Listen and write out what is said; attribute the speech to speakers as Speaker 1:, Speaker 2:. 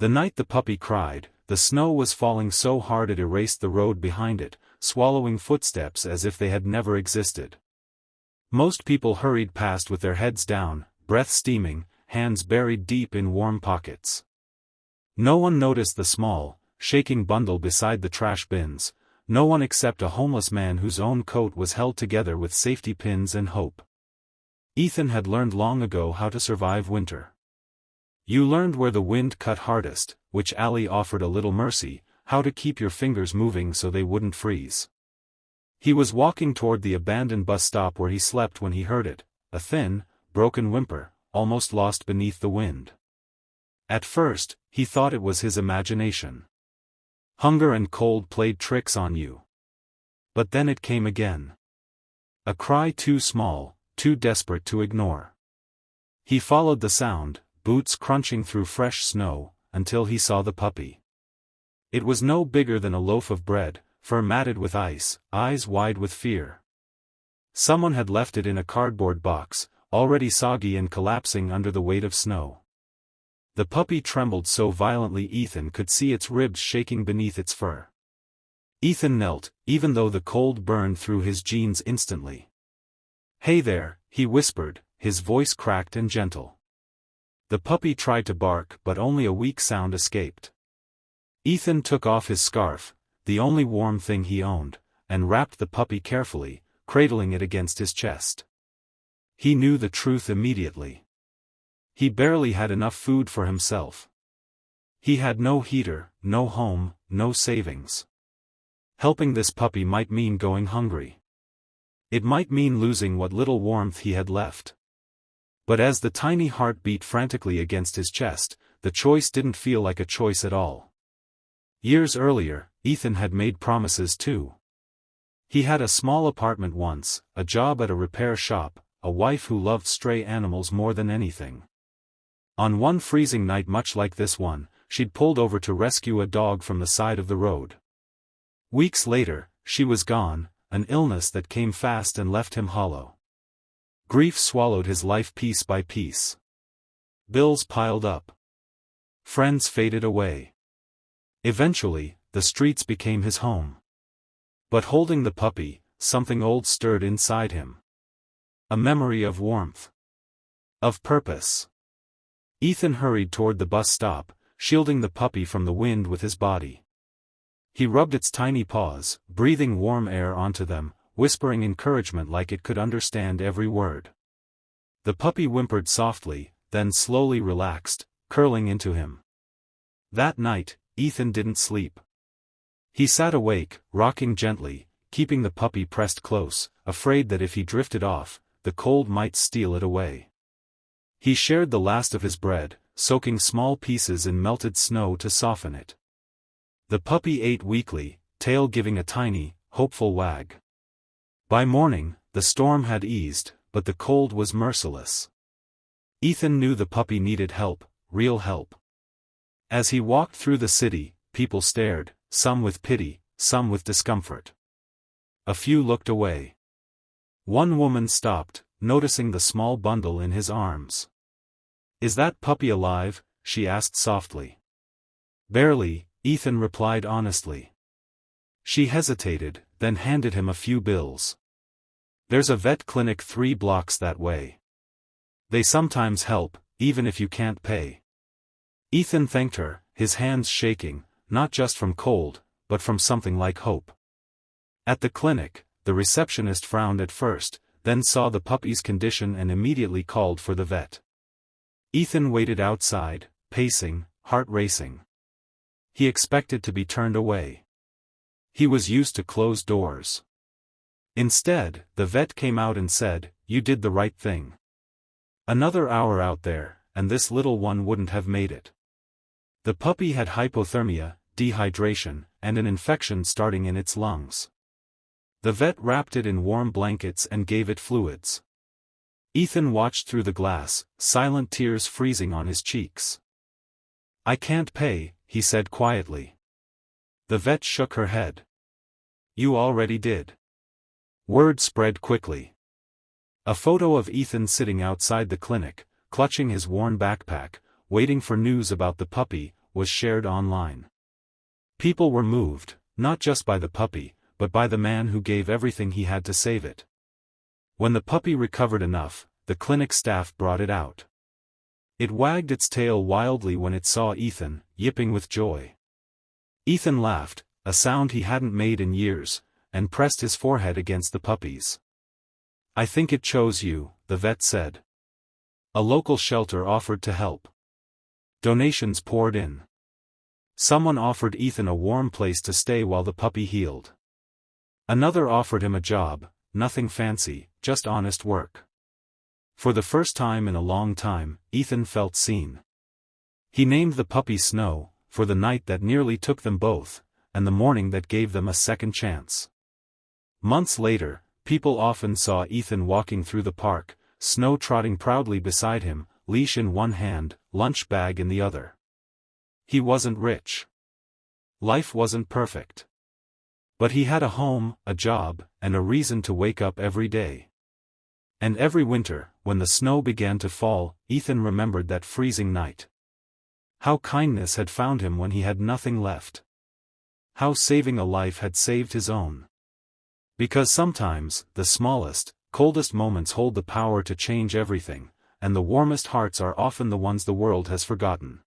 Speaker 1: The night the puppy cried, the snow was falling so hard it erased the road behind it, swallowing footsteps as if they had never existed. Most people hurried past with their heads down, breath steaming, hands buried deep in warm pockets. No one noticed the small, shaking bundle beside the trash bins, no one except a homeless man whose own coat was held together with safety pins and hope. Ethan had learned long ago how to survive winter. You learned where the wind cut hardest, which alley offered a little mercy, how to keep your fingers moving so they wouldn't freeze. He was walking toward the abandoned bus stop where he slept when he heard it, a thin, broken whimper, almost lost beneath the wind. At first, he thought it was his imagination. Hunger and cold played tricks on you. But then it came again. A cry too small, too desperate to ignore. He followed the sound, boots crunching through fresh snow, until he saw the puppy. It was no bigger than a loaf of bread, fur matted with ice, eyes wide with fear. Someone had left it in a cardboard box, already soggy and collapsing under the weight of snow. The puppy trembled so violently Ethan could see its ribs shaking beneath its fur. Ethan knelt, even though the cold burned through his jeans instantly. "Hey there," he whispered, his voice cracked and gentle. The puppy tried to bark but only a weak sound escaped. Ethan took off his scarf, the only warm thing he owned, and wrapped the puppy carefully, cradling it against his chest. He knew the truth immediately. He barely had enough food for himself. He had no heater, no home, no savings. Helping this puppy might mean going hungry. It might mean losing what little warmth he had left. But as the tiny heart beat frantically against his chest, the choice didn't feel like a choice at all. Years earlier, Ethan had made promises too. He had a small apartment once, a job at a repair shop, a wife who loved stray animals more than anything. On one freezing night much like this one, she'd pulled over to rescue a dog from the side of the road. Weeks later, she was gone, an illness that came fast and left him hollow. Grief swallowed his life piece by piece. Bills piled up. Friends faded away. Eventually, the streets became his home. But holding the puppy, something old stirred inside him. A memory of warmth. Of purpose. Ethan hurried toward the bus stop, shielding the puppy from the wind with his body. He rubbed its tiny paws, breathing warm air onto them, whispering encouragement like it could understand every word. The puppy whimpered softly, then slowly relaxed, curling into him. That night, Ethan didn't sleep. He sat awake, rocking gently, keeping the puppy pressed close, afraid that if he drifted off, the cold might steal it away. He shared the last of his bread, soaking small pieces in melted snow to soften it. The puppy ate weakly, tail giving a tiny, hopeful wag. By morning, the storm had eased, but the cold was merciless. Ethan knew the puppy needed help, real help. As he walked through the city, people stared, some with pity, some with discomfort. A few looked away. One woman stopped, noticing the small bundle in his arms. "Is that puppy alive?" she asked softly. "Barely," Ethan replied honestly. She hesitated, then handed him a few bills. "There's a vet clinic 3 blocks that way. They sometimes help, even if you can't pay." Ethan thanked her, his hands shaking, not just from cold, but from something like hope. At the clinic, the receptionist frowned at first, then saw the puppy's condition and immediately called for the vet. Ethan waited outside, pacing, heart racing. He expected to be turned away. He was used to closed doors. Instead, the vet came out and said, "You did the right thing. Another hour out there, and this little one wouldn't have made it." The puppy had hypothermia, dehydration, and an infection starting in its lungs. The vet wrapped it in warm blankets and gave it fluids. Ethan watched through the glass, silent tears freezing on his cheeks. "I can't pay," he said quietly. The vet shook her head. "You already did." Word spread quickly. A photo of Ethan sitting outside the clinic, clutching his worn backpack, waiting for news about the puppy, was shared online. People were moved, not just by the puppy, but by the man who gave everything he had to save it. When the puppy recovered enough, the clinic staff brought it out. It wagged its tail wildly when it saw Ethan, yipping with joy. Ethan laughed, a sound he hadn't made in years, and pressed his forehead against the puppy's. "I think it chose you," the vet said. A local shelter offered to help. Donations poured in. Someone offered Ethan a warm place to stay while the puppy healed. Another offered him a job, nothing fancy, just honest work. For the first time in a long time, Ethan felt seen. He named the puppy Snow, for the night that nearly took them both, and the morning that gave them a second chance. Months later, people often saw Ethan walking through the park, Snow trotting proudly beside him, leash in one hand, lunch bag in the other. He wasn't rich. Life wasn't perfect. But he had a home, a job, and a reason to wake up every day. And every winter, when the snow began to fall, Ethan remembered that freezing night. How kindness had found him when he had nothing left. How saving a life had saved his own. Because sometimes, the smallest, coldest moments hold the power to change everything, and the warmest hearts are often the ones the world has forgotten.